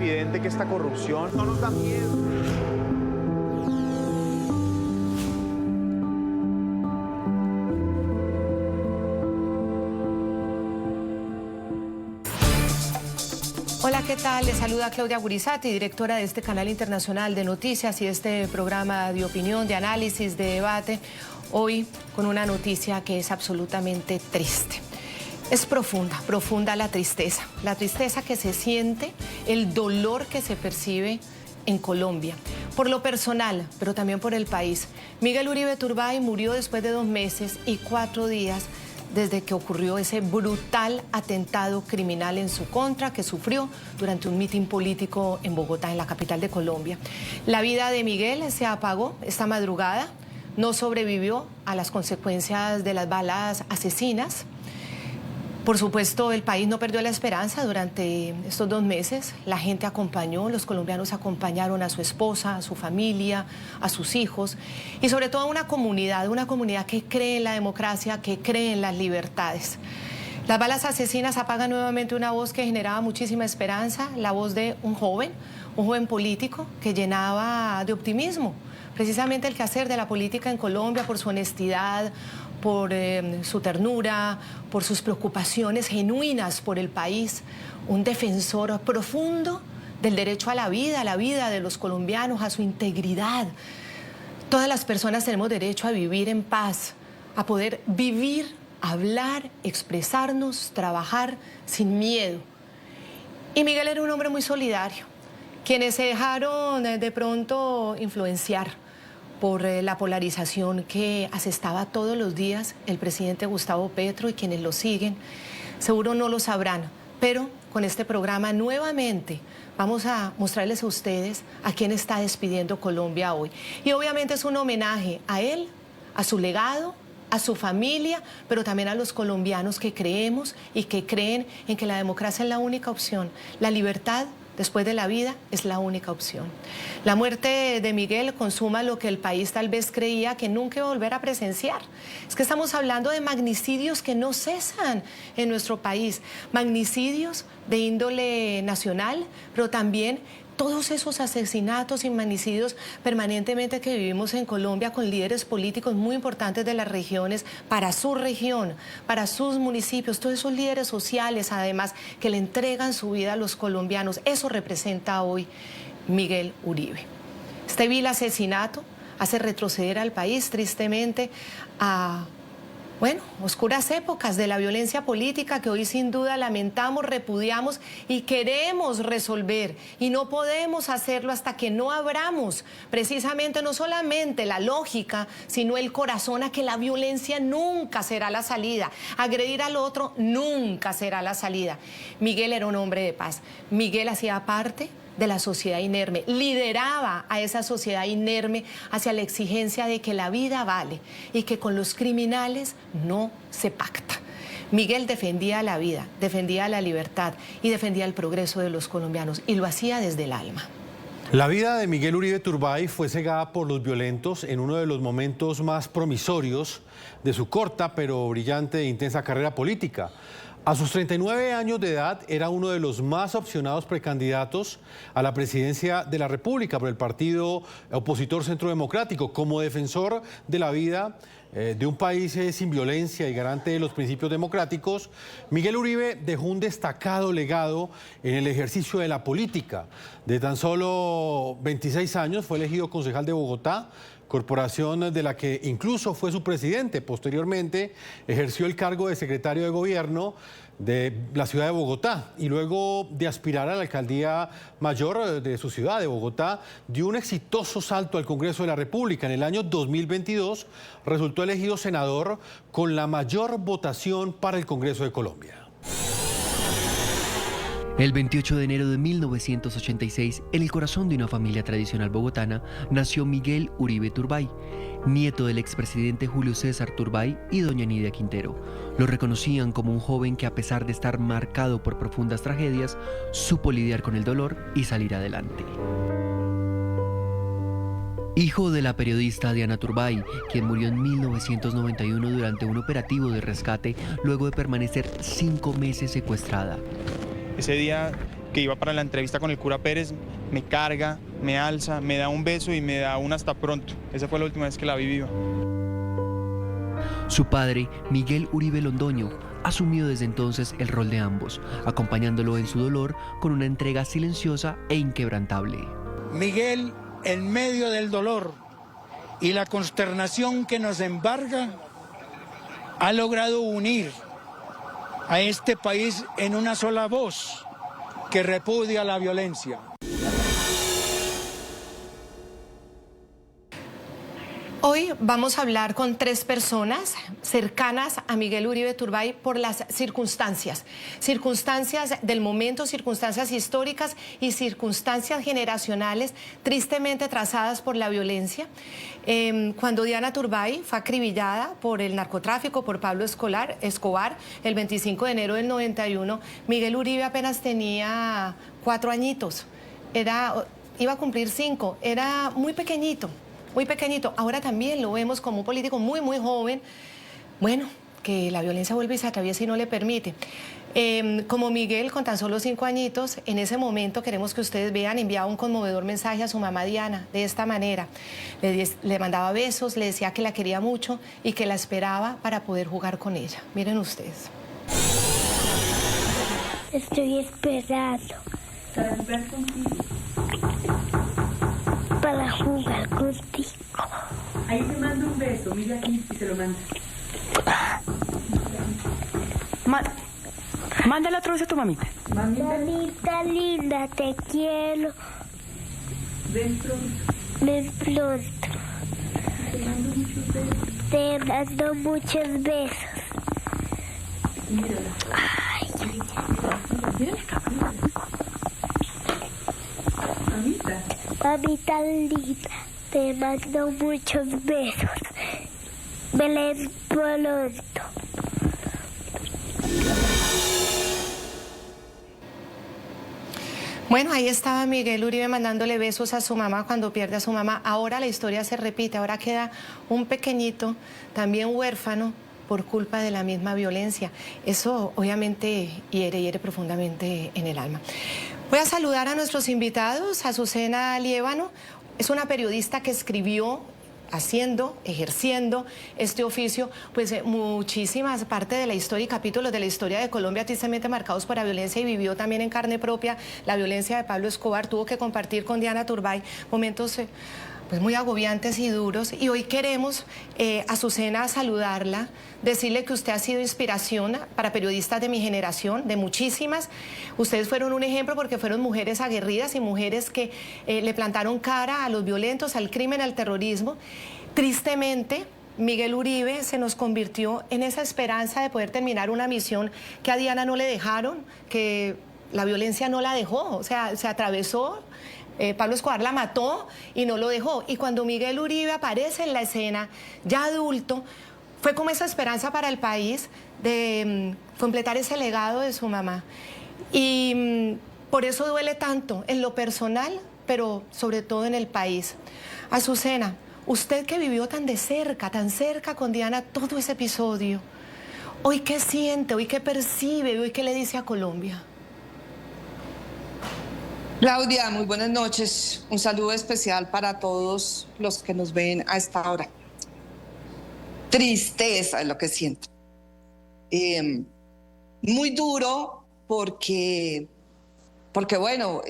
evidente que esta corrupción no nos da miedo. Hola, ¿qué tal? Les saluda Claudia Gurizati, directora de este canal internacional de noticias y este programa de opinión, de análisis, de debate. Hoy con una noticia que es absolutamente triste. Es profunda la tristeza que se siente, el dolor que se percibe en Colombia. Por lo personal, pero también por el país. Miguel Uribe Turbay murió después de 2 meses y 4 días desde que ocurrió ese brutal atentado criminal en su contra que sufrió durante un mitin político en Bogotá, en la capital de Colombia. La vida de Miguel se apagó esta madrugada, no sobrevivió a las consecuencias de las balas asesinas. Por supuesto, el país no perdió la esperanza durante estos 2 meses. La gente acompañó, los colombianos acompañaron a su esposa, a su familia, a sus hijos y sobre todo a una comunidad que cree en la democracia, que cree en las libertades. Las balas asesinas apagan nuevamente una voz que generaba muchísima esperanza, la voz de un joven político que llenaba de optimismo precisamente el quehacer de la política en Colombia por su honestidad, por su ternura, por sus preocupaciones genuinas por el país, un defensor profundo del derecho a la vida de los colombianos, a su integridad. Todas las personas tenemos derecho a vivir en paz, a poder vivir, hablar, expresarnos, trabajar sin miedo. Y Miguel era un hombre muy solidario. Quienes se dejaron de pronto influenciar por la polarización que asestaba todos los días el presidente Gustavo Petro y quienes lo siguen, seguro no lo sabrán, pero con este programa nuevamente vamos a mostrarles a ustedes a quién está despidiendo Colombia hoy. Y obviamente es un homenaje a él, a su legado, a su familia, pero también a los colombianos que creemos y que creen en que la democracia es la única opción, la libertad después de la vida es la única opción. La muerte de Miguel consuma lo que el país tal vez creía que nunca iba a volver a presenciar. Es que estamos hablando de magnicidios que no cesan en nuestro país, magnicidios de índole nacional, pero también todos esos asesinatos y magnicidios permanentemente que vivimos en Colombia con líderes políticos muy importantes de las regiones para su región, para sus municipios, todos esos líderes sociales además que le entregan su vida a los colombianos. Eso representa hoy Miguel Uribe. Este vil asesinato hace retroceder al país tristemente a oscuras épocas de la violencia política que hoy sin duda lamentamos, repudiamos y queremos resolver. Y no podemos hacerlo hasta que no abramos precisamente no solamente la lógica, sino el corazón a que la violencia nunca será la salida. Agredir al otro nunca será la salida. Miguel era un hombre de paz. Miguel hacía parte de la sociedad inerme, lideraba a esa sociedad inerme hacia la exigencia de que la vida vale y que con los criminales no se pacta. Miguel defendía la vida, defendía la libertad y defendía el progreso de los colombianos y lo hacía desde el alma. La vida de Miguel Uribe Turbay fue cegada por los violentos en uno de los momentos más promisorios de su corta pero brillante e intensa carrera política. A sus 39 años de edad era uno de los más opcionados precandidatos a la presidencia de la República por el partido opositor Centro Democrático. Como defensor de la vida de un país sin violencia y garante de los principios democráticos, Miguel Uribe dejó un destacado legado en el ejercicio de la política. De tan solo 26 años fue elegido concejal de Bogotá, corporación de la que incluso fue su presidente. Posteriormente ejerció el cargo de secretario de gobierno de la ciudad de Bogotá y luego de aspirar a la alcaldía mayor de su ciudad de Bogotá, dio un exitoso salto al Congreso de la República. En el año 2022 resultó elegido senador con la mayor votación para el Congreso de Colombia. El 28 de enero de 1986, en el corazón de una familia tradicional bogotana, nació Miguel Uribe Turbay, nieto del expresidente Julio César Turbay y doña Nidia Quintero. Lo reconocían como un joven que, a pesar de estar marcado por profundas tragedias, supo lidiar con el dolor y salir adelante. Hijo de la periodista Diana Turbay, quien murió en 1991 durante un operativo de rescate luego de permanecer 5 meses secuestrada. Ese día que iba para la entrevista con el cura Pérez, me carga, me alza, me da un beso y me da un hasta pronto. Esa fue la última vez que la vi viva. Su padre, Miguel Uribe Londoño, asumió desde entonces el rol de ambos, acompañándolo en su dolor con una entrega silenciosa e inquebrantable. Miguel, en medio del dolor y la consternación que nos embarga, ha logrado unir a este país en una sola voz que repudia la violencia. Hoy vamos a hablar con 3 personas cercanas a Miguel Uribe Turbay por las circunstancias del momento, circunstancias históricas y circunstancias generacionales tristemente trazadas por la violencia. Cuando Diana Turbay fue acribillada por el narcotráfico, por Pablo Escobar, el 25 de enero del 91, Miguel Uribe apenas tenía 4 añitos, iba a cumplir 5, era muy pequeñito. Muy pequeñito, ahora también lo vemos como un político muy joven, bueno, que la violencia vuelve y se atraviesa y no le permite. Como Miguel, con tan solo 5 añitos, en ese momento queremos que ustedes vean, enviaba un conmovedor mensaje a su mamá Diana, de esta manera. Le mandaba besos, le decía que la quería mucho y que la esperaba para poder jugar con ella. Miren ustedes. Estoy esperando. ¿Para jugar contigo? Para jugar contigo. Ahí te mando un beso, mira aquí y te lo mando. Mándale otro beso a tu mamita. Mamita linda, te quiero. Ven pronto. Ven pronto. Te mando muchos besos. Te mando muchos besos. Mírala. Ay, mírala acá, mírala. Mamita. Mamita linda, te mando muchos besos. Belén pronto. Bueno, ahí estaba Miguel Uribe mandándole besos a su mamá cuando pierde a su mamá. Ahora la historia se repite, ahora queda un pequeñito, también huérfano, por culpa de la misma violencia. Eso obviamente hiere profundamente en el alma. Voy a saludar a nuestros invitados. Azucena Liévano es una periodista que escribió, ejerciendo este oficio, pues muchísimas partes de la historia y capítulos de la historia de Colombia tristemente marcados por la violencia, y vivió también en carne propia la violencia de Pablo Escobar. Tuvo que compartir con Diana Turbay momentos pues muy agobiantes y duros, y hoy queremos, Azucena, saludarla, decirle que usted ha sido inspiración para periodistas de mi generación, de muchísimas. Ustedes fueron un ejemplo porque fueron mujeres aguerridas y mujeres que le plantaron cara a los violentos, al crimen, al terrorismo. Tristemente, Miguel Uribe se nos convirtió en esa esperanza de poder terminar una misión que a Diana no le dejaron, que la violencia no la dejó, o sea, se atravesó. Pablo Escobar la mató y no lo dejó. Y cuando Miguel Uribe aparece en la escena, ya adulto, fue como esa esperanza para el país de completar ese legado de su mamá. Y por eso duele tanto en lo personal, pero sobre todo en el país. Azucena, usted que vivió tan cerca con Diana todo ese episodio, ¿hoy qué siente, hoy qué percibe, hoy qué le dice a Colombia? Claudia, muy buenas noches. Un saludo especial para todos los que nos ven a esta hora. Tristeza es lo que siento. Muy duro porque bueno,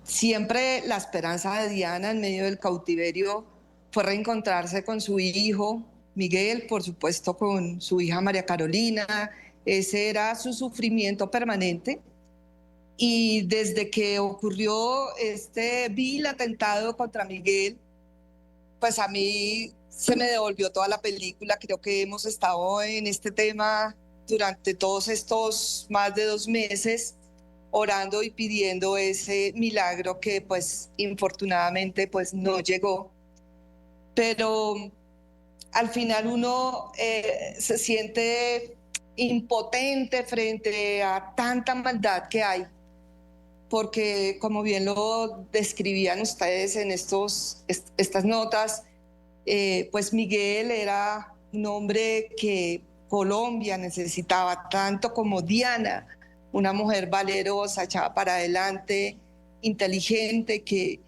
siempre la esperanza de Diana en medio del cautiverio fue reencontrarse con su hijo Miguel, por supuesto con su hija María Carolina. Ese era su sufrimiento permanente. Y desde que ocurrió este vil atentado contra Miguel, pues a mí se me devolvió toda la película. Creo que hemos estado en este tema durante todos estos más de 2 meses, orando y pidiendo ese milagro que pues infortunadamente pues no llegó. Pero al final uno se siente impotente frente a tanta maldad que hay. Porque como bien lo describían ustedes en estas notas, pues Miguel era un hombre que Colombia necesitaba tanto como Diana, una mujer valerosa, echada para adelante, inteligente, que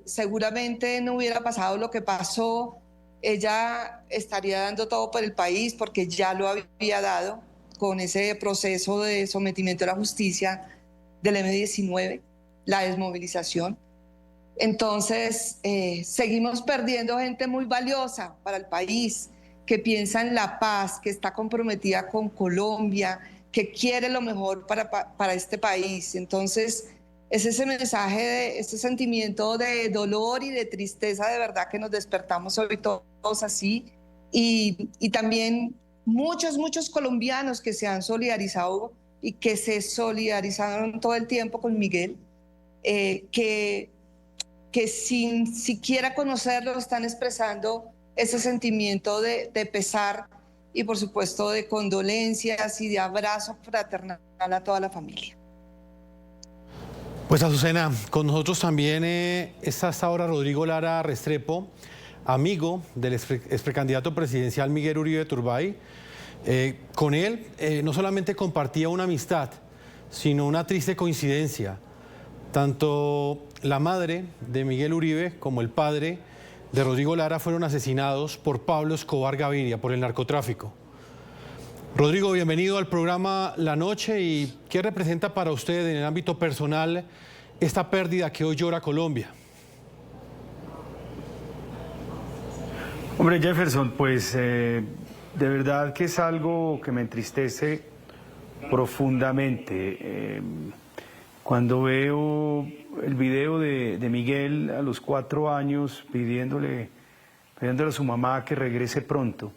seguramente no hubiera pasado lo que pasó, ella estaría dando todo por el país porque ya lo había dado con ese proceso de sometimiento a la justicia del M-19, la desmovilización. Entonces, seguimos perdiendo gente muy valiosa para el país, que piensa en la paz, que está comprometida con Colombia, que quiere lo mejor para este país. Entonces, es ese mensaje, ese sentimiento de dolor y de tristeza de verdad que nos despertamos hoy todos así. Y también muchos colombianos que se han solidarizado y que se solidarizaron todo el tiempo con Miguel, que sin siquiera conocerlo están expresando ese sentimiento de pesar y por supuesto de condolencias y de abrazo fraternal a toda la familia. Pues Azucena, con nosotros también está hasta ahora Rodrigo Lara Restrepo, amigo del ex precandidato presidencial Miguel Uribe Turbay. Con él no solamente compartía una amistad, sino una triste coincidencia. Tanto la madre de Miguel Uribe como el padre de Rodrigo Lara fueron asesinados por Pablo Escobar Gaviria, por el narcotráfico. Rodrigo, bienvenido al programa La Noche. ¿Y qué representa para usted en el ámbito personal esta pérdida que hoy llora Colombia? Hombre, Jefferson, pues de verdad que es algo que me entristece profundamente. Cuando veo el video de Miguel a los 4 años pidiéndole a su mamá que regrese pronto,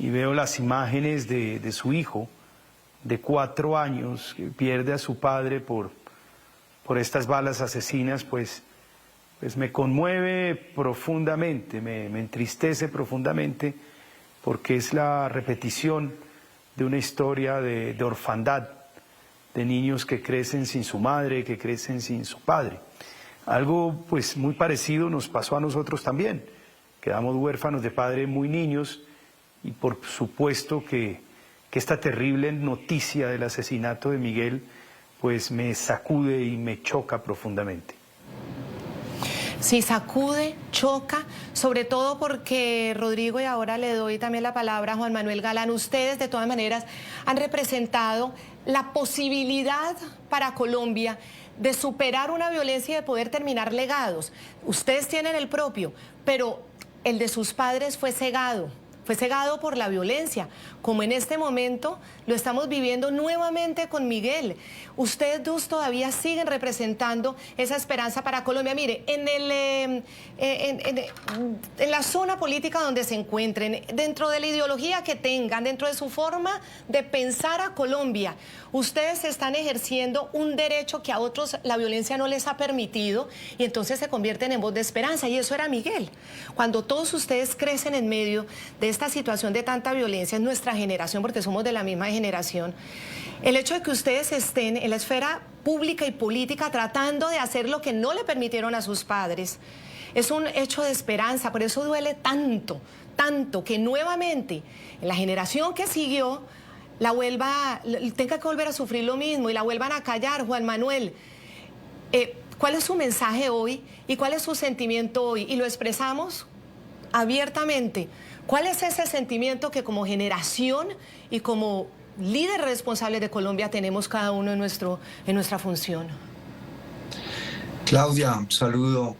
y veo las imágenes de su hijo de 4 años que pierde a su padre por estas balas asesinas, pues me conmueve profundamente, me entristece profundamente, porque es la repetición de una historia de orfandad, de niños que crecen sin su madre, que crecen sin su padre. Algo pues muy parecido nos pasó a nosotros también. Quedamos huérfanos de padre muy niños, y por supuesto que esta terrible noticia del asesinato de Miguel pues me sacude y me choca profundamente. Sí, sacude, choca, sobre todo porque, Rodrigo, y ahora le doy también la palabra a Juan Manuel Galán, ustedes de todas maneras han representado la posibilidad para Colombia de superar una violencia y de poder terminar legados. Ustedes tienen el propio, pero el de sus padres fue cegado por la violencia, como en este momento lo estamos viviendo nuevamente con Miguel. Ustedes dos todavía siguen representando esa esperanza para Colombia. Mire, en la zona política donde se encuentren, dentro de la ideología que tengan, dentro de su forma de pensar a Colombia, ustedes están ejerciendo un derecho que a otros la violencia no les ha permitido, y entonces se convierten en voz de esperanza, y eso era Miguel. Cuando todos ustedes crecen en medio de esta situación de tanta violencia, en nuestra generación, porque somos de la misma generación, el hecho de que ustedes estén en la esfera pública y política tratando de hacer lo que no le permitieron a sus padres, es un hecho de esperanza. Por eso duele tanto que nuevamente en la generación que siguió tenga que volver a sufrir lo mismo y la vuelvan a callar. Juan Manuel, ¿cuál es su mensaje hoy y cuál es su sentimiento hoy? Y lo expresamos abiertamente. ¿Cuál es ese sentimiento que como generación y como líder responsable de Colombia tenemos cada uno en nuestra función? Claudia, un saludo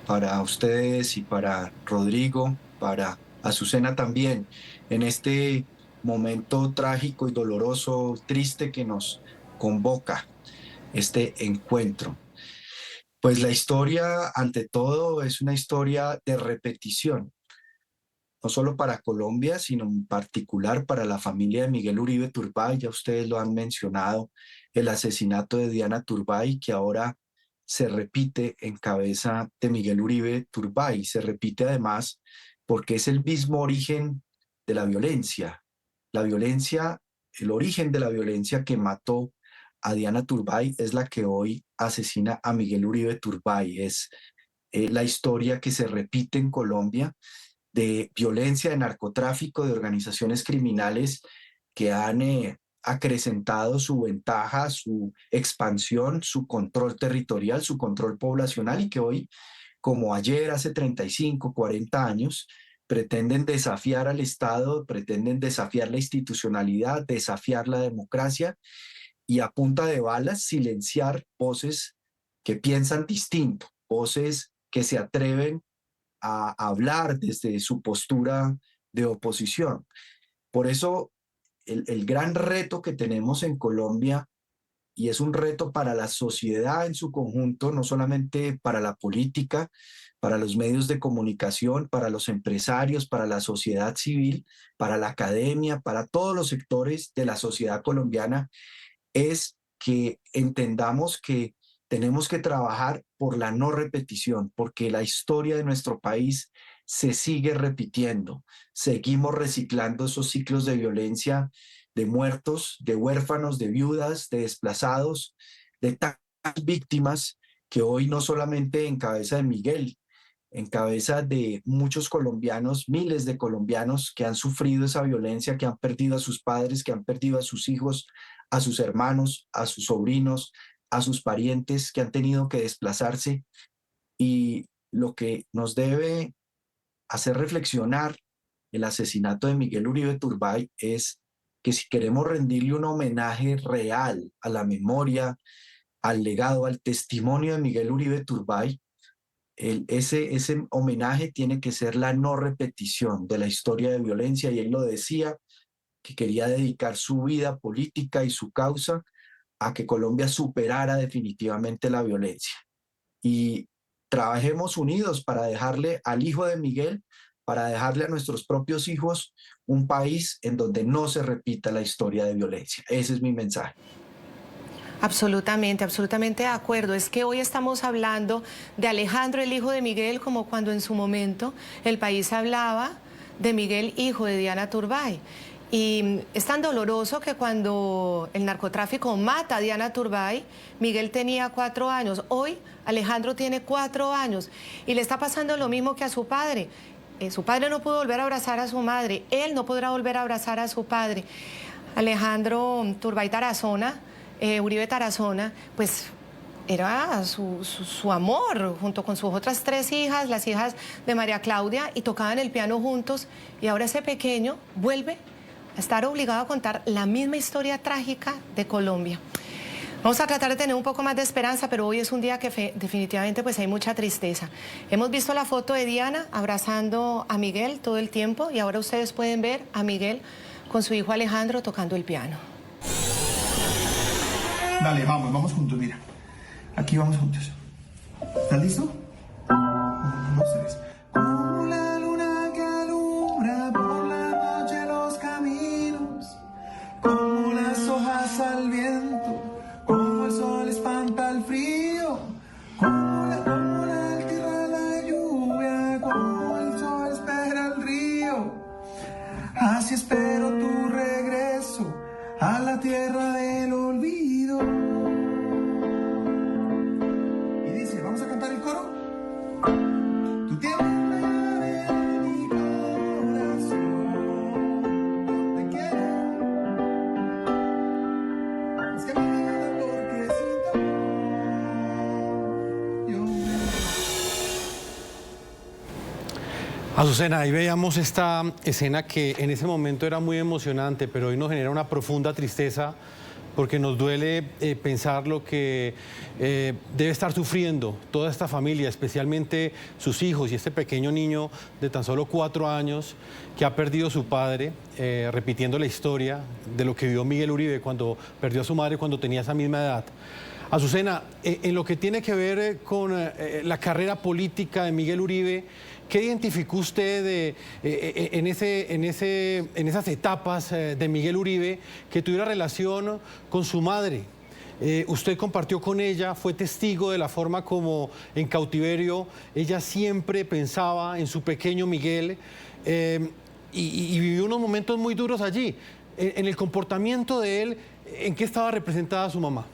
para ustedes y para Rodrigo, para Azucena también, en este momento trágico y doloroso, triste que nos convoca este encuentro. Pues la historia, ante todo, es una historia de repetición, no solo para Colombia, sino en particular para la familia de Miguel Uribe Turbay. Ya ustedes lo han mencionado, el asesinato de Diana Turbay, que ahora se repite en cabeza de Miguel Uribe Turbay. Se repite además porque es el mismo origen de la violencia. La violencia, el origen de la violencia que mató a Diana Turbay es la que hoy asesina a Miguel Uribe Turbay. Es la historia que se repite en Colombia de violencia, de narcotráfico, de organizaciones criminales que han acrecentado su ventaja, su expansión, su control territorial, su control poblacional, y que hoy, como ayer, hace 35, 40 años, pretenden desafiar al Estado, pretenden desafiar la institucionalidad, desafiar la democracia y a punta de balas silenciar voces que piensan distinto, voces que se atreven a hablar desde su postura de oposición. Por eso el gran reto que tenemos en Colombia, y es un reto para la sociedad en su conjunto, no solamente para la política, para los medios de comunicación, para los empresarios, para la sociedad civil, para la academia, para todos los sectores de la sociedad colombiana, es que entendamos que tenemos que trabajar por la no repetición, porque la historia de nuestro país se sigue repitiendo. Seguimos reciclando esos ciclos de violencia, de muertos, de huérfanos, de viudas, de desplazados, de tantas víctimas que hoy no solamente en cabeza de Miguel, en cabeza de muchos colombianos, miles de colombianos que han sufrido esa violencia, que han perdido a sus padres, que han perdido a sus hijos, a sus hermanos, a sus sobrinos, a sus parientes, que han tenido que desplazarse. Y lo que nos debe hacer reflexionar el asesinato de Miguel Uribe Turbay es que si queremos rendirle un homenaje real a la memoria, al legado, al testimonio de Miguel Uribe Turbay, ese homenaje tiene que ser la no repetición de la historia de violencia, y él lo decía, que quería dedicar su vida política y su causa a que Colombia superara definitivamente la violencia. Y trabajemos unidos para dejarle al hijo de Miguel, para dejarle a nuestros propios hijos un país en donde no se repita la historia de violencia. Ese es mi mensaje. Absolutamente, absolutamente de acuerdo. Es que hoy estamos hablando de Alejandro, el hijo de Miguel, como cuando en su momento el país hablaba de Miguel, hijo de Diana Turbay. Y es tan doloroso que cuando el narcotráfico mata a Diana Turbay, Miguel tenía 4 años. Hoy Alejandro tiene 4 años y le está pasando lo mismo que a su padre. Su padre no pudo volver a abrazar a su madre, él no podrá volver a abrazar a su padre. Alejandro Turbay Tarazona, Uribe Tarazona, pues era su amor, junto con sus otras 3 hijas, las hijas de María Claudia, y tocaban el piano juntos, y ahora ese pequeño vuelve a estar obligado a contar la misma historia trágica de Colombia. Vamos a tratar de tener un poco más de esperanza, pero hoy es un día que definitivamente pues hay mucha tristeza. Hemos visto la foto de Diana abrazando a Miguel todo el tiempo, y ahora ustedes pueden ver a Miguel con su hijo Alejandro tocando el piano. Dale, vamos juntos, mira. Aquí vamos juntos. ¿Estás listo? 1, 2, 3. Como la luna que alumbra por la noche los caminos, como las hojas al viento, como el sol espanta el frío, como la tierra la lluvia, como el sol espera el río. Así espero tu regreso a la tierra del olvido. Y dice, ¿vamos a cantar el coro? Tú tienes en mi corazón, te quiero. Es que mi vida porque sin ti yo me... Azucena, ahí veíamos esta escena que en ese momento era muy emocionante, pero hoy nos genera una profunda tristeza porque nos duele pensar lo que debe estar sufriendo toda esta familia, especialmente sus hijos y este pequeño niño de tan solo 4 años que ha perdido a su padre, repitiendo la historia de lo que vivió Miguel Uribe cuando perdió a su madre cuando tenía esa misma edad. Azucena, en lo que tiene que ver con la carrera política de Miguel Uribe, ¿qué identificó usted en esas etapas de Miguel Uribe que tuviera relación con su madre? Usted compartió con ella, fue testigo de la forma como en cautiverio ella siempre pensaba en su pequeño Miguel y vivió unos momentos muy duros allí. En el comportamiento de él, ¿en qué estaba representada su mamá?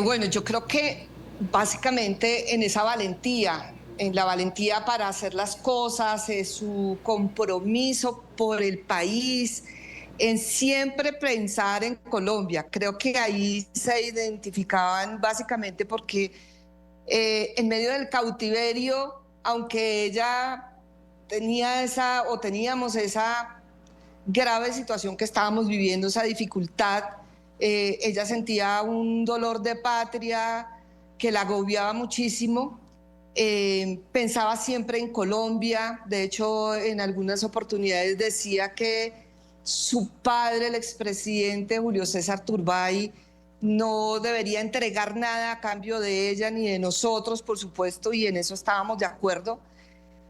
Bueno, yo creo que básicamente en esa valentía, en la valentía para hacer las cosas, su compromiso por el país, en siempre pensar en Colombia. Creo que ahí se identificaban básicamente porque en medio del cautiverio, aunque ella tenía teníamos esa grave situación que estábamos viviendo, esa dificultad, ella sentía un dolor de patria que la agobiaba muchísimo. Pensaba siempre en Colombia. De hecho, en algunas oportunidades decía que su padre, el expresidente Julio César Turbay, no debería entregar nada a cambio de ella ni de nosotros, por supuesto, y en eso estábamos de acuerdo.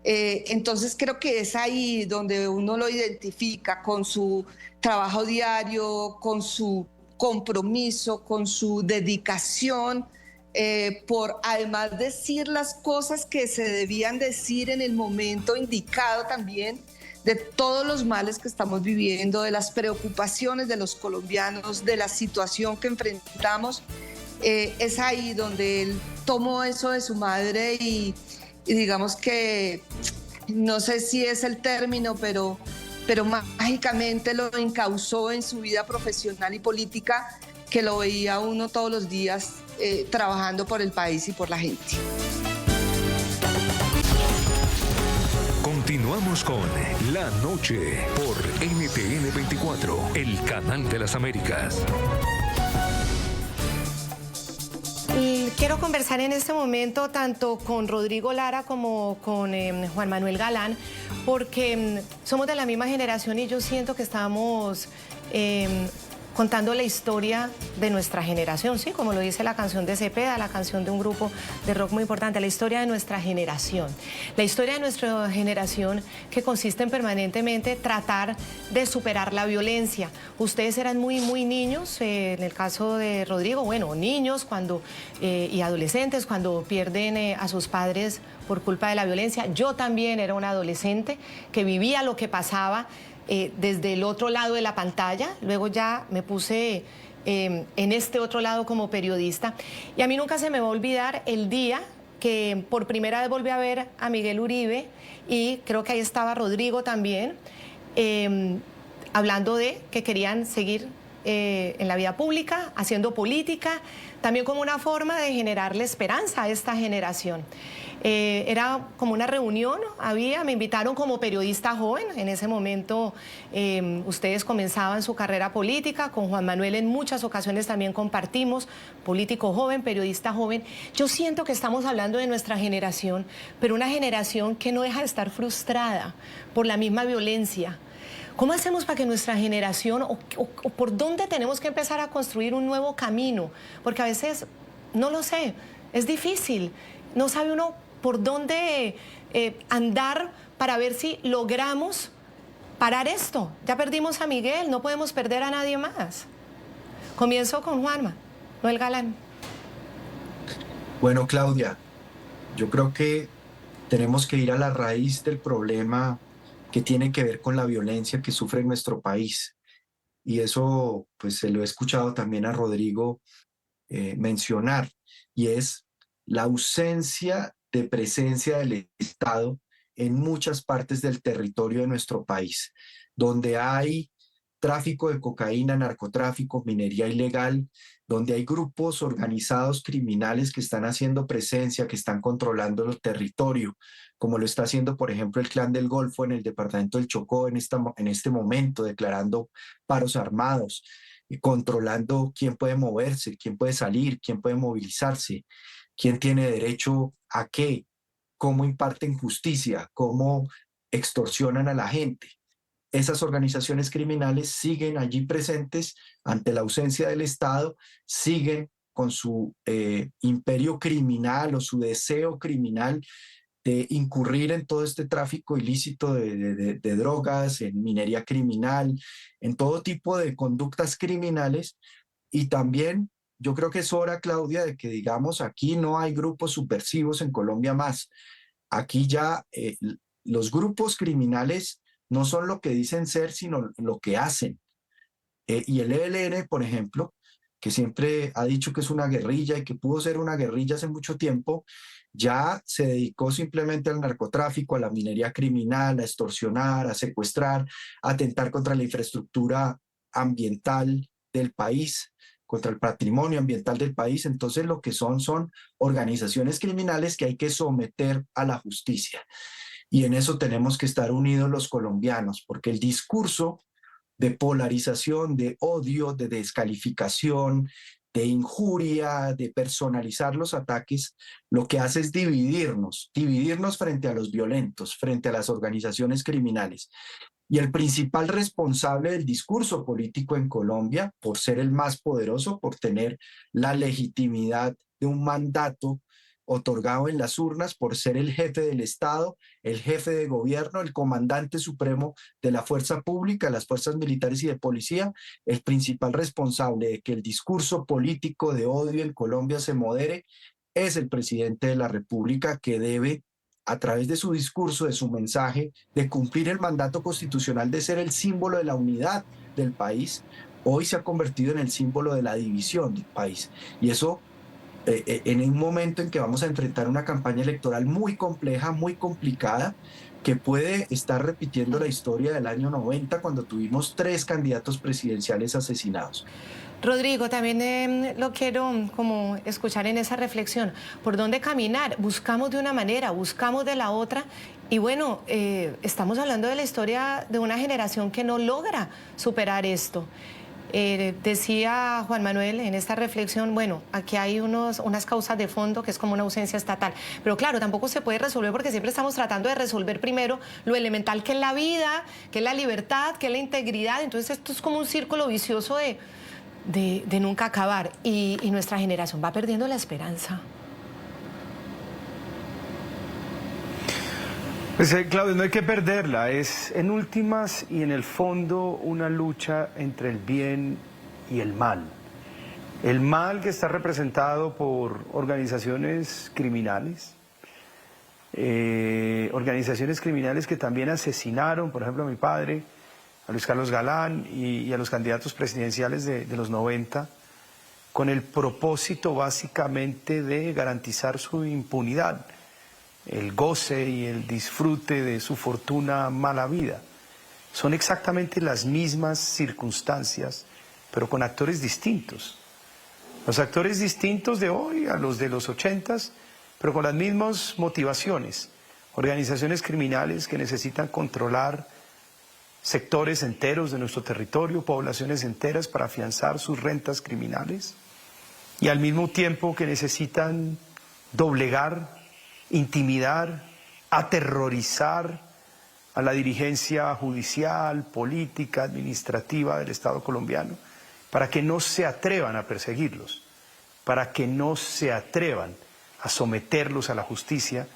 Entonces creo que es ahí donde uno lo identifica con su trabajo diario, con su compromiso, con su dedicación, por además decir las cosas que se debían decir en el momento indicado también, de todos los males que estamos viviendo, de las preocupaciones de los colombianos, de la situación que enfrentamos. Es ahí donde él tomó eso de su madre y digamos que, no sé si es el término, pero mágicamente lo encauzó en su vida profesional y política, que lo veía uno todos los días trabajando por el país y por la gente. Continuamos con La Noche por NTN 24, el canal de las Américas. Y quiero conversar en este momento tanto con Rodrigo Lara como con Juan Manuel Galán, porque somos de la misma generación y yo siento que estamos contando la historia de nuestra generación, ¿sí? Como lo dice la canción de Cepeda, la canción de un grupo de rock muy importante, la historia de nuestra generación. La historia de nuestra generación que consiste en permanentemente tratar de superar la violencia. Ustedes eran muy niños, en el caso de Rodrigo, bueno, niños y adolescentes cuando pierden a sus padres por culpa de la violencia. Yo también era una adolescente que vivía lo que pasaba desde el otro lado de la pantalla. Luego ya me puse en este otro lado como periodista. Y a mí nunca se me va a olvidar el día que por primera vez volví a ver a Miguel Uribe, y creo que ahí estaba Rodrigo también, hablando de que querían seguir en la vida pública, haciendo política, también como una forma de generarle esperanza a esta generación. Era como una reunión, me invitaron como periodista joven. En ese momento ustedes comenzaban su carrera política, con Juan Manuel en muchas ocasiones también compartimos, político joven, periodista joven. Yo siento que estamos hablando de nuestra generación, pero una generación que no deja de estar frustrada por la misma violencia. ¿Cómo hacemos para que nuestra generación, o por dónde tenemos que empezar a construir un nuevo camino? Porque a veces, no lo sé, es difícil, no sabe uno por dónde andar para ver si logramos parar esto. Ya perdimos a Miguel, no podemos perder a nadie más. Comienzo con Juan Manuel Galán. Bueno, Claudia, yo creo que tenemos que ir a la raíz del problema que tiene que ver con la violencia que sufre nuestro país. Y eso, pues, se lo he escuchado también a Rodrigo mencionar, y es la ausencia de presencia del Estado en muchas partes del territorio de nuestro país, donde hay tráfico de cocaína, narcotráfico, minería ilegal, donde hay grupos organizados criminales que están haciendo presencia, que están controlando el territorio, como lo está haciendo, por ejemplo, el Clan del Golfo en el departamento del Chocó en este momento, declarando paros armados, y controlando quién puede moverse, quién puede salir, quién puede movilizarse, quién tiene derecho a qué, cómo imparten justicia, cómo extorsionan a la gente. Esas organizaciones criminales siguen allí presentes ante la ausencia del Estado, siguen con su imperio criminal o su deseo criminal de incurrir en todo este tráfico ilícito de drogas, en minería criminal, en todo tipo de conductas criminales. Y también yo creo que es hora, Claudia, de que digamos, aquí no hay grupos subversivos en Colombia más. Aquí ya los grupos criminales no son lo que dicen ser, sino lo que hacen. Y el ELN, por ejemplo, que siempre ha dicho que es una guerrilla y que pudo ser una guerrilla hace mucho tiempo, ya se dedicó simplemente al narcotráfico, a la minería criminal, a extorsionar, a secuestrar, a atentar contra la infraestructura ambiental del país, contra el patrimonio ambiental del país. Entonces lo que son organizaciones criminales que hay que someter a la justicia. Y en eso tenemos que estar unidos los colombianos, porque el discurso de polarización, de odio, de descalificación, de injuria, de personalizar los ataques, lo que hace es dividirnos frente a los violentos, frente a las organizaciones criminales. Y el principal responsable del discurso político en Colombia, por ser el más poderoso, por tener la legitimidad de un mandato otorgado en las urnas, por ser el jefe del Estado, el jefe de gobierno, el comandante supremo de la fuerza pública, las fuerzas militares y de policía, el principal responsable de que el discurso político de odio en Colombia se modere, es el presidente de la República, que debe, a través de su discurso, de su mensaje, de cumplir el mandato constitucional de ser el símbolo de la unidad del país, hoy se ha convertido en el símbolo de la división del país. Y eso, en un momento en que vamos a enfrentar una campaña electoral muy compleja, muy complicada, que puede estar repitiendo la historia del año 90, cuando tuvimos 3 candidatos presidenciales asesinados. Rodrigo, también lo quiero como escuchar en esa reflexión. ¿Por dónde caminar? Buscamos de una manera, buscamos de la otra. Y bueno, estamos hablando de la historia de una generación que no logra superar esto. Decía Juan Manuel en esta reflexión, bueno, aquí hay unas causas de fondo que es como una ausencia estatal, pero claro, tampoco se puede resolver porque siempre estamos tratando de resolver primero lo elemental que es la vida, que es la libertad, que es la integridad. Entonces esto es como un círculo vicioso de nunca acabar, y nuestra generación va perdiendo la esperanza. Pues, Claudio, no hay que perderla, es en últimas y en el fondo una lucha entre el bien y el mal. El mal que está representado por organizaciones criminales que también asesinaron, por ejemplo, a mi padre, a Luis Carlos Galán y a los candidatos presidenciales de los 90, con el propósito básicamente de garantizar su impunidad, el goce y el disfrute de su fortuna mala vida. Son exactamente las mismas circunstancias, pero con actores distintos. Los actores distintos de hoy a los de los 80s, pero con las mismas motivaciones. Organizaciones criminales que necesitan controlar sectores enteros de nuestro territorio, poblaciones enteras para afianzar sus rentas criminales, y al mismo tiempo que necesitan doblegar, intimidar, aterrorizar a la dirigencia judicial, política, administrativa del Estado colombiano, para que no se atrevan a perseguirlos, para que no se atrevan a someterlos a la justicia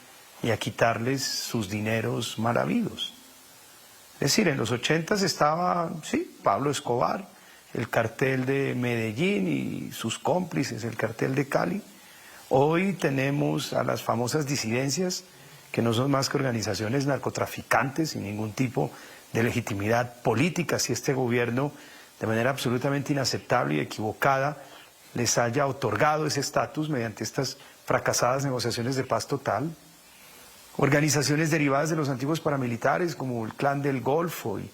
y a quitarles sus dineros mal habidos. Es decir, en los 80s estaba, sí, Pablo Escobar, el cartel de Medellín y sus cómplices, el cartel de Cali. Hoy tenemos a las famosas disidencias, que no son más que organizaciones narcotraficantes sin ningún tipo de legitimidad política, si este gobierno, de manera absolutamente inaceptable y equivocada, les haya otorgado ese estatus mediante estas fracasadas negociaciones de paz total. Organizaciones derivadas de los antiguos paramilitares, como el Clan del Golfo y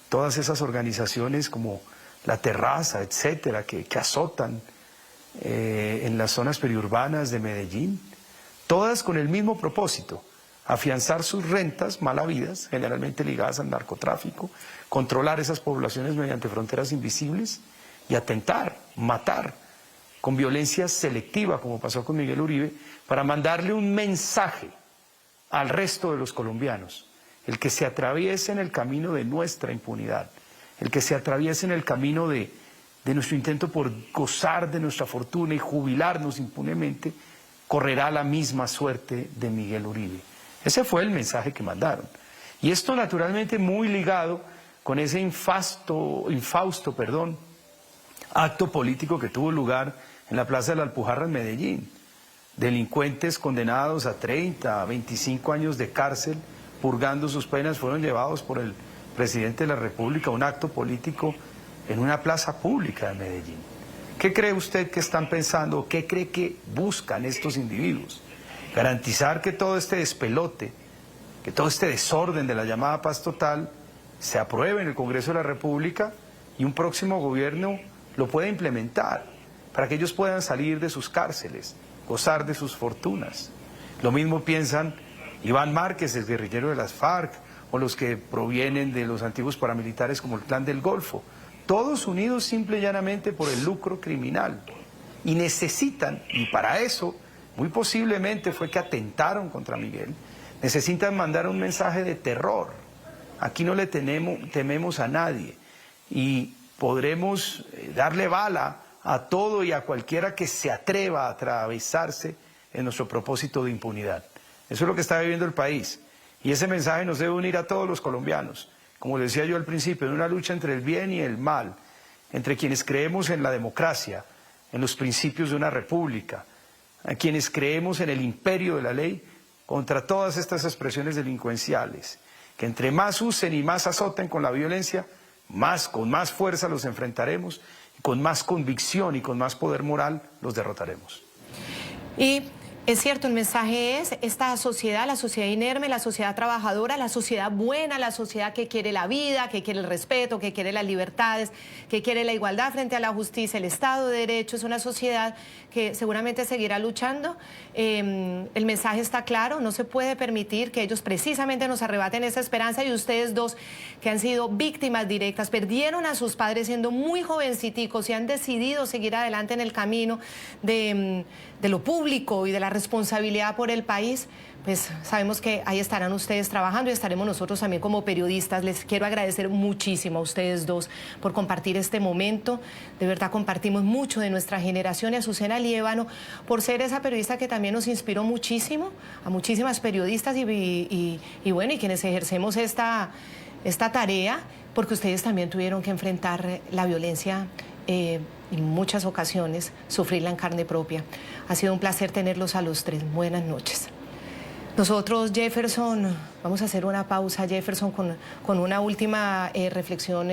todas esas organizaciones como La Terraza, etcétera, que azotan en las zonas periurbanas de Medellín, todas con el mismo propósito: afianzar sus rentas mal habidas, generalmente ligadas al narcotráfico, controlar esas poblaciones mediante fronteras invisibles y atentar, matar con violencia selectiva, como pasó con Miguel Uribe, para mandarle un mensaje al resto de los colombianos: el que se atraviese en el camino de nuestra impunidad, el que se atraviese en el camino de nuestro intento por gozar de nuestra fortuna y jubilarnos impunemente, correrá la misma suerte de Miguel Uribe. Ese fue el mensaje que mandaron. Y esto naturalmente muy ligado con ese infausto acto político que tuvo lugar en la Plaza de la Alpujarra en Medellín. Delincuentes condenados a 30, a 25 años de cárcel, purgando sus penas, fueron llevados por el presidente de la República a un acto político en una plaza pública de Medellín. ¿Qué cree usted que están pensando? ¿Qué cree que buscan estos individuos? Garantizar que todo este despelote, que todo este desorden de la llamada paz total se apruebe en el Congreso de la República y un próximo gobierno lo pueda implementar para que ellos puedan salir de sus cárceles, gozar de sus fortunas. Lo mismo piensan Iván Márquez, el guerrillero de las FARC, o los que provienen de los antiguos paramilitares como el Clan del Golfo, todos unidos simple y llanamente por el lucro criminal. Y necesitan, y para eso, muy posiblemente fue que atentaron contra Miguel, necesitan mandar un mensaje de terror. Aquí no le tememos a nadie y podremos darle bala a todo y a cualquiera que se atreva a atravesarse en nuestro propósito de impunidad. Eso es lo que está viviendo el país. Y ese mensaje nos debe unir a todos los colombianos. Como le decía yo al principio, en una lucha entre el bien y el mal, entre quienes creemos en la democracia, en los principios de una república, a quienes creemos en el imperio de la ley, contra todas estas expresiones delincuenciales, que entre más usen y más azoten con la violencia, con más fuerza los enfrentaremos, y con más convicción y con más poder moral los derrotaremos. Y es cierto, el mensaje es esta sociedad, la sociedad inerme, la sociedad trabajadora, la sociedad buena, la sociedad que quiere la vida, que quiere el respeto, que quiere las libertades, que quiere la igualdad frente a la justicia, el Estado de Derecho. Es una sociedad que seguramente seguirá luchando. El mensaje está claro, no se puede permitir que ellos precisamente nos arrebaten esa esperanza, y ustedes dos que han sido víctimas directas, perdieron a sus padres siendo muy jovenciticos y han decidido seguir adelante en el camino de lo público y de la responsabilidad por el país, pues sabemos que ahí estarán ustedes trabajando y estaremos nosotros también como periodistas. Les quiero agradecer muchísimo a ustedes dos por compartir este momento. De verdad compartimos mucho de nuestra generación, y a Azucena Liévano por ser esa periodista que también nos inspiró muchísimo, a muchísimas periodistas y bueno, y quienes ejercemos esta tarea, porque ustedes también tuvieron que enfrentar la violencia en muchas ocasiones, sufrirla en carne propia. Ha sido un placer tenerlos a los tres. Buenas noches. Nosotros, Jefferson, vamos a hacer una pausa, Jefferson, con una última reflexión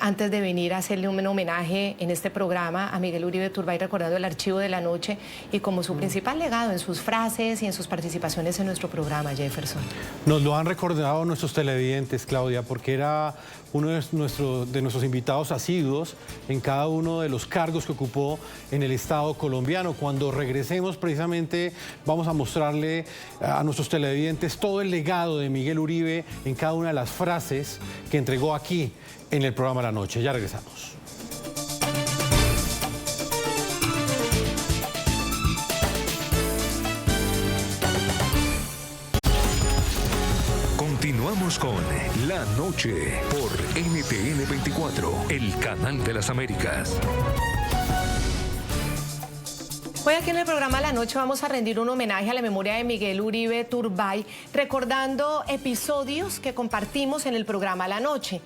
antes de venir a hacerle un homenaje en este programa a Miguel Uribe Turbay, recordando el Archivo de la Noche y como su principal legado en sus frases y en sus participaciones en nuestro programa, Jefferson. Nos lo han recordado nuestros televidentes, Claudia, porque era uno de nuestros invitados asiduos en cada uno de los cargos que ocupó en el Estado colombiano. Cuando regresemos, precisamente, vamos a mostrarle a nuestros televidentes todo el legado de Miguel Uribe en cada una de las frases que entregó aquí en el programa La Noche. Ya regresamos. Continuamos con La Noche por NTN 24, el canal de las Américas. Hoy aquí en el programa La Noche vamos a rendir un homenaje a la memoria de Miguel Uribe Turbay, recordando episodios que compartimos en el programa La Noche.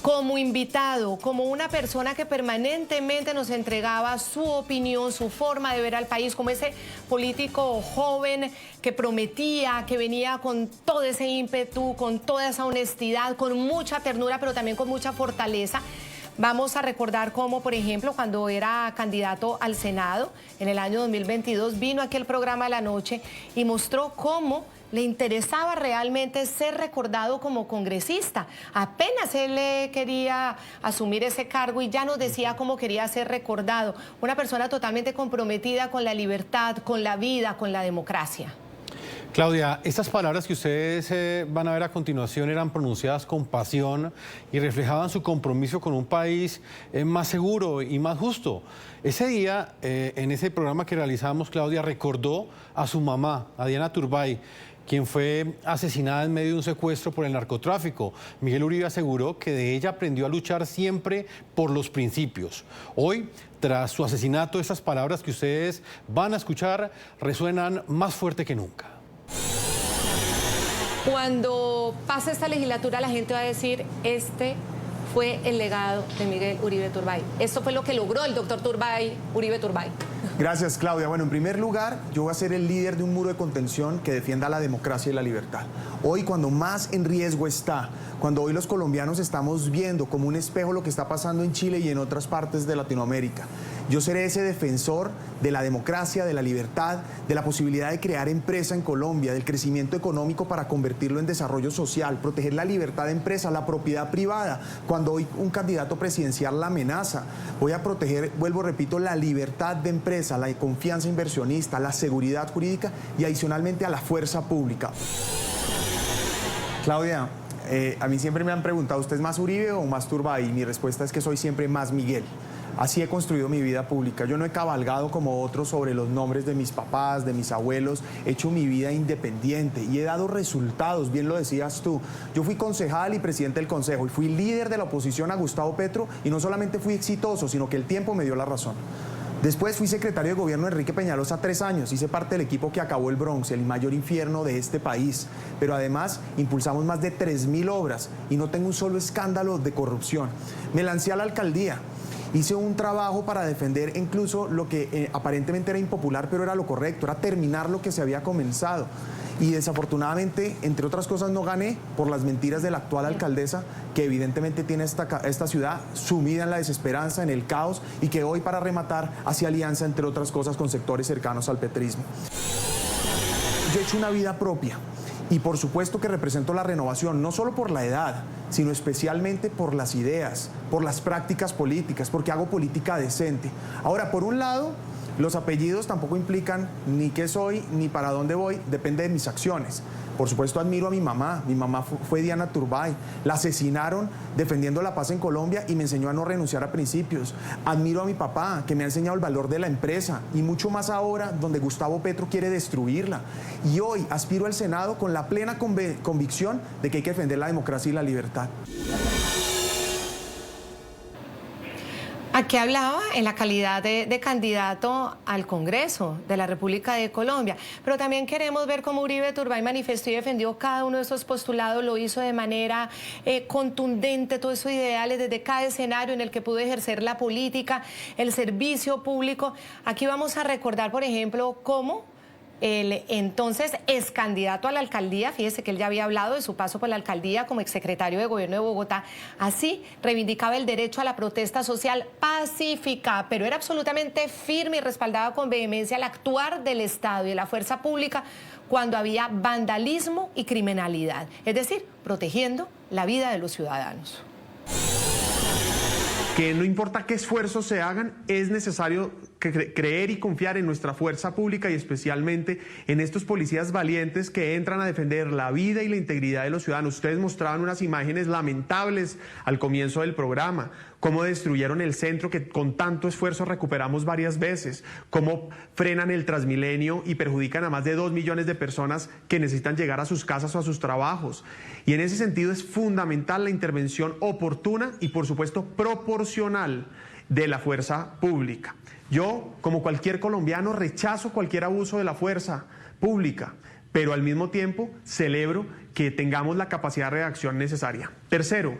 Como invitado, como una persona que permanentemente nos entregaba su opinión, su forma de ver al país, como ese político joven que prometía, que venía con todo ese ímpetu, con toda esa honestidad, con mucha ternura, pero también con mucha fortaleza. Vamos a recordar cómo, por ejemplo, cuando era candidato al Senado en el año 2022, vino aquí al programa La Noche y mostró cómo le interesaba realmente ser recordado como congresista. Apenas él quería asumir ese cargo y ya nos decía cómo quería ser recordado. Una persona totalmente comprometida con la libertad, con la vida, con la democracia. Claudia, estas palabras que ustedes van a ver a continuación eran pronunciadas con pasión y reflejaban su compromiso con un país más seguro y más justo. Ese día, en ese programa que realizamos, Claudia recordó a su mamá, a Diana Turbay, quien fue asesinada en medio de un secuestro por el narcotráfico. Miguel Uribe aseguró que de ella aprendió a luchar siempre por los principios. Hoy, tras su asesinato, estas palabras que ustedes van a escuchar resuenan más fuerte que nunca. Cuando pase esta legislatura, la gente va a decir, este fue el legado de Miguel Uribe Turbay. Esto fue lo que logró el doctor Turbay, Uribe Turbay. Gracias, Claudia. Bueno, en primer lugar, yo voy a ser el líder de un muro de contención que defienda la democracia y la libertad. Hoy, cuando más en riesgo está, cuando hoy los colombianos estamos viendo como un espejo lo que está pasando en Chile y en otras partes de Latinoamérica, yo seré ese defensor de la democracia, de la libertad, de la posibilidad de crear empresa en Colombia, del crecimiento económico para convertirlo en desarrollo social, proteger la libertad de empresa, la propiedad privada. Cuando hoy un candidato presidencial la amenaza, voy a proteger, vuelvo, repito, la libertad de empresa, la confianza inversionista, la seguridad jurídica y adicionalmente a la fuerza pública. Claudia, a mí siempre me han preguntado, ¿usted es más Uribe o más Turbay? Y mi respuesta es que soy siempre más Miguel. Así he construido mi vida pública. Yo no he cabalgado como otros sobre los nombres de mis papás, de mis abuelos. He hecho mi vida independiente y he dado resultados, bien lo decías tú. Yo fui concejal y presidente del consejo y fui líder de la oposición a Gustavo Petro y no solamente fui exitoso, sino que el tiempo me dio la razón. Después fui secretario de gobierno de Enrique Peñalosa 3 años, hice parte del equipo que acabó el Bronx, el mayor infierno de este país, pero además impulsamos más de 3.000 obras y no tengo un solo escándalo de corrupción. Me lancé a la alcaldía. Hice un trabajo para defender incluso lo que aparentemente era impopular, pero era lo correcto, era terminar lo que se había comenzado. Y desafortunadamente, entre otras cosas, no gané por las mentiras de la actual alcaldesa, que evidentemente tiene esta ciudad sumida en la desesperanza, en el caos, y que hoy, para rematar, hace alianza, entre otras cosas, con sectores cercanos al petrismo. Yo he hecho una vida propia. Y por supuesto que represento la renovación, no solo por la edad, sino especialmente por las ideas, por las prácticas políticas, porque hago política decente. Ahora, por un lado, los apellidos tampoco implican ni qué soy ni para dónde voy, depende de mis acciones. Por supuesto, admiro a mi mamá fue Diana Turbay, la asesinaron defendiendo la paz en Colombia y me enseñó a no renunciar a principios. Admiro a mi papá, que me ha enseñado el valor de la empresa y mucho más ahora, donde Gustavo Petro quiere destruirla. Y hoy aspiro al Senado con la plena convicción de que hay que defender la democracia y la libertad. Aquí hablaba en la calidad de candidato al Congreso de la República de Colombia, pero también queremos ver cómo Uribe Turbay manifestó y defendió cada uno de esos postulados, lo hizo de manera contundente, todos esos ideales desde cada escenario en el que pudo ejercer la política, el servicio público. Aquí vamos a recordar, por ejemplo, cómo el entonces ex candidato a la alcaldía, fíjese que él ya había hablado de su paso por la alcaldía como exsecretario de gobierno de Bogotá, así reivindicaba el derecho a la protesta social pacífica, pero era absolutamente firme y respaldaba con vehemencia el actuar del Estado y de la fuerza pública cuando había vandalismo y criminalidad, es decir, protegiendo la vida de los ciudadanos. Que no importa qué esfuerzos se hagan, es necesario creer y confiar en nuestra fuerza pública y especialmente en estos policías valientes que entran a defender la vida y la integridad de los ciudadanos. Ustedes mostraban unas imágenes lamentables al comienzo del programa, cómo destruyeron el centro que con tanto esfuerzo recuperamos varias veces, cómo frenan el Transmilenio y perjudican a más de 2 millones de personas que necesitan llegar a sus casas o a sus trabajos. Y en ese sentido es fundamental la intervención oportuna y, por supuesto, proporcional de la fuerza pública. Yo, como cualquier colombiano, rechazo cualquier abuso de la fuerza pública, pero al mismo tiempo celebro que tengamos la capacidad de reacción necesaria. Tercero,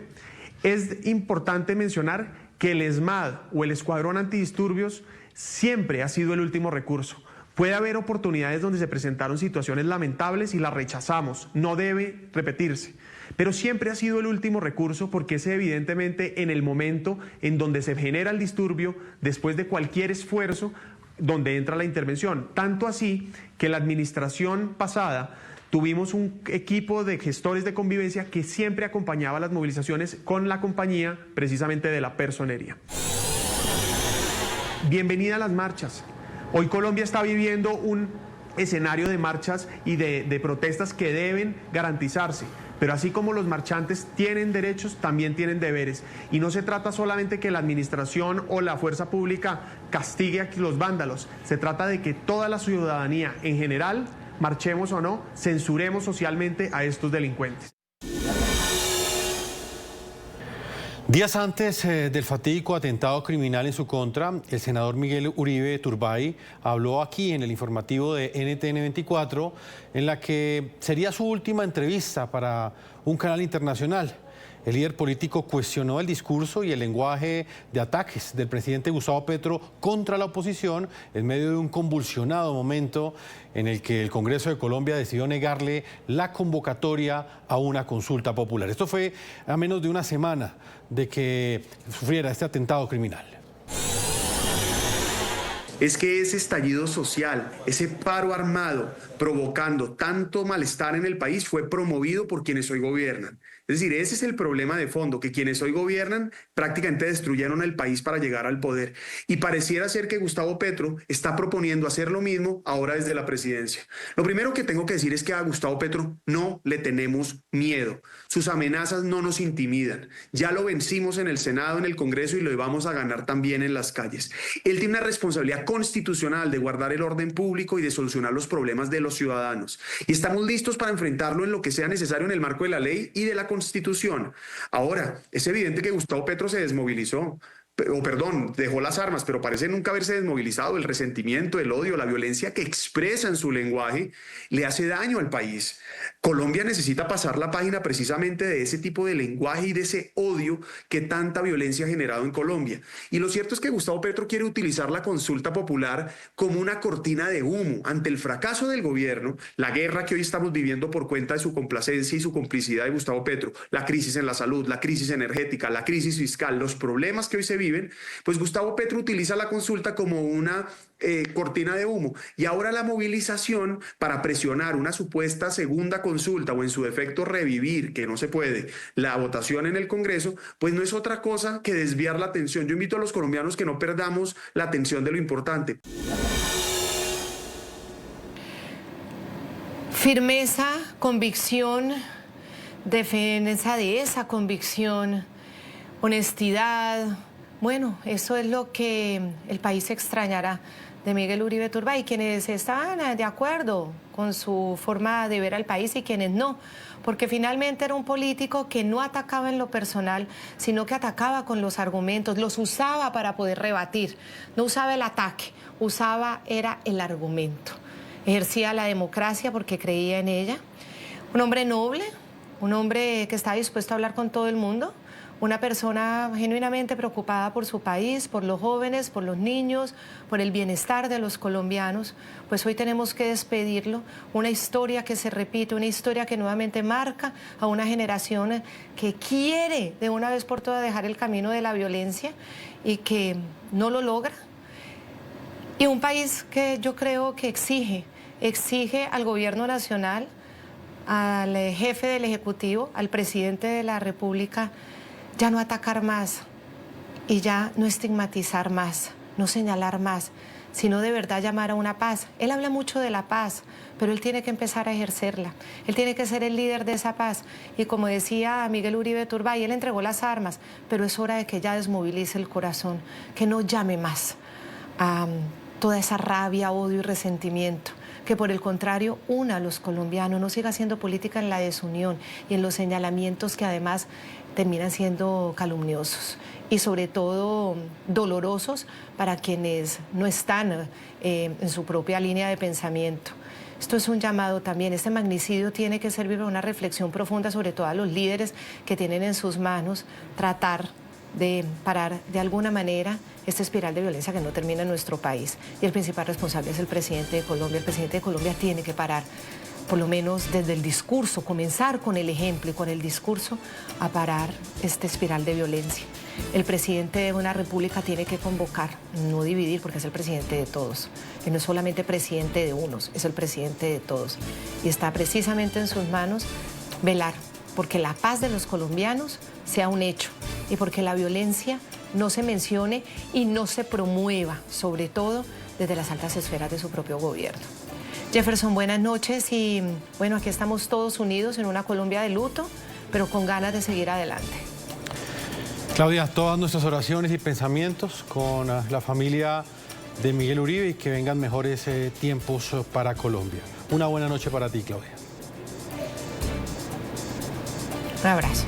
es importante mencionar que el ESMAD o el Escuadrón Antidisturbios siempre ha sido el último recurso. Puede haber oportunidades donde se presentaron situaciones lamentables y las rechazamos, no debe repetirse. Pero siempre ha sido el último recurso porque es evidentemente en el momento en donde se genera el disturbio, después de cualquier esfuerzo, donde entra la intervención. Tanto así que la administración pasada tuvimos un equipo de gestores de convivencia que siempre acompañaba las movilizaciones con la compañía precisamente de la personería. Bienvenida a las marchas. Hoy Colombia está viviendo un escenario de marchas y de protestas que deben garantizarse. Pero así como los marchantes tienen derechos, también tienen deberes. Y no se trata solamente que la administración o la fuerza pública castigue a los vándalos. Se trata de que toda la ciudadanía en general, marchemos o no, censuremos socialmente a estos delincuentes. Días antes del fatídico atentado criminal en su contra, el senador Miguel Uribe Turbay habló aquí en el informativo de NTN 24, en la que sería su última entrevista para un canal internacional. El líder político cuestionó el discurso y el lenguaje de ataques del presidente Gustavo Petro contra la oposición en medio de un convulsionado momento en el que el Congreso de Colombia decidió negarle la convocatoria a una consulta popular. Esto fue a menos de una semana de que sufriera este atentado criminal. Es que ese estallido social, ese paro armado provocando tanto malestar en el país fue promovido por quienes hoy gobiernan. Es decir, ese es el problema de fondo, que quienes hoy gobiernan prácticamente destruyeron el país para llegar al poder. Y pareciera ser que Gustavo Petro está proponiendo hacer lo mismo ahora desde la presidencia. Lo primero que tengo que decir es que a Gustavo Petro no le tenemos miedo. Sus amenazas no nos intimidan. Ya lo vencimos en el Senado, en el Congreso, y lo vamos a ganar también en las calles. Él tiene una responsabilidad constitucional de guardar el orden público y de solucionar los problemas de los ciudadanos. Y estamos listos para enfrentarlo en lo que sea necesario en el marco de la ley y de la Constitución. Ahora, es evidente que Gustavo Petro se desmovilizó, dejó las armas, pero parece nunca haberse desmovilizado. El resentimiento, el odio, la violencia que expresa en su lenguaje le hace daño al país. Colombia necesita pasar la página precisamente de ese tipo de lenguaje y de ese odio que tanta violencia ha generado en Colombia. Y lo cierto es que Gustavo Petro quiere utilizar la consulta popular como una cortina de humo ante el fracaso del gobierno, la guerra que hoy estamos viviendo por cuenta de su complacencia y su complicidad de Gustavo Petro, la crisis en la salud, la crisis energética, la crisis fiscal, los problemas que hoy se viven, pues Gustavo Petro utiliza la consulta como una cortina de humo. Y ahora la movilización para presionar una supuesta segunda consulta o en su defecto revivir, que no se puede, la votación en el Congreso, pues no es otra cosa que desviar la atención. Yo invito a los colombianos que no perdamos la atención de lo importante. Firmeza, convicción, defensa de esa convicción, honestidad. Bueno, eso es lo que el país extrañará de Miguel Uribe Turbay, quienes estaban de acuerdo con su forma de ver al país y quienes no, porque finalmente era un político que no atacaba en lo personal, sino que atacaba con los argumentos, los usaba para poder rebatir, no usaba el ataque, era el argumento. Ejercía la democracia porque creía en ella. Un hombre noble, un hombre que está dispuesto a hablar con todo el mundo, una persona genuinamente preocupada por su país, por los jóvenes, por los niños, por el bienestar de los colombianos. Pues hoy tenemos que despedirlo, una historia que se repite, una historia que nuevamente marca a una generación que quiere de una vez por todas dejar el camino de la violencia y que no lo logra. Y un país que yo creo que exige al gobierno nacional, al jefe del Ejecutivo, al presidente de la República, ya no atacar más y ya no estigmatizar más, no señalar más, sino de verdad llamar a una paz. Él habla mucho de la paz, pero él tiene que empezar a ejercerla. Él tiene que ser el líder de esa paz. Y como decía Miguel Uribe Turbay, él entregó las armas, pero es hora de que ya desmovilice el corazón, que no llame más a toda esa rabia, odio y resentimiento, que por el contrario una a los colombianos, no siga haciendo política en la desunión y en los señalamientos que además terminan siendo calumniosos y sobre todo dolorosos para quienes no están en su propia línea de pensamiento. Esto es un llamado también, este magnicidio tiene que servir para una reflexión profunda, sobre todo a los líderes que tienen en sus manos tratar de parar de alguna manera esta espiral de violencia que no termina en nuestro país. Y el principal responsable es el presidente de Colombia. El presidente de Colombia tiene que parar, por lo menos desde el discurso, comenzar con el ejemplo y con el discurso a parar esta espiral de violencia. El presidente de una república tiene que convocar, no dividir, porque es el presidente de todos. Y no es solamente presidente de unos, es el presidente de todos. Y está precisamente en sus manos velar porque la paz de los colombianos sea un hecho y porque la violencia no se mencione y no se promueva, sobre todo desde las altas esferas de su propio gobierno. Jefferson, buenas noches y bueno, aquí estamos todos unidos en una Colombia de luto, pero con ganas de seguir adelante. Claudia, todas nuestras oraciones y pensamientos con la familia de Miguel Uribe y que vengan mejores tiempos para Colombia. Una buena noche para ti, Claudia. Un abrazo.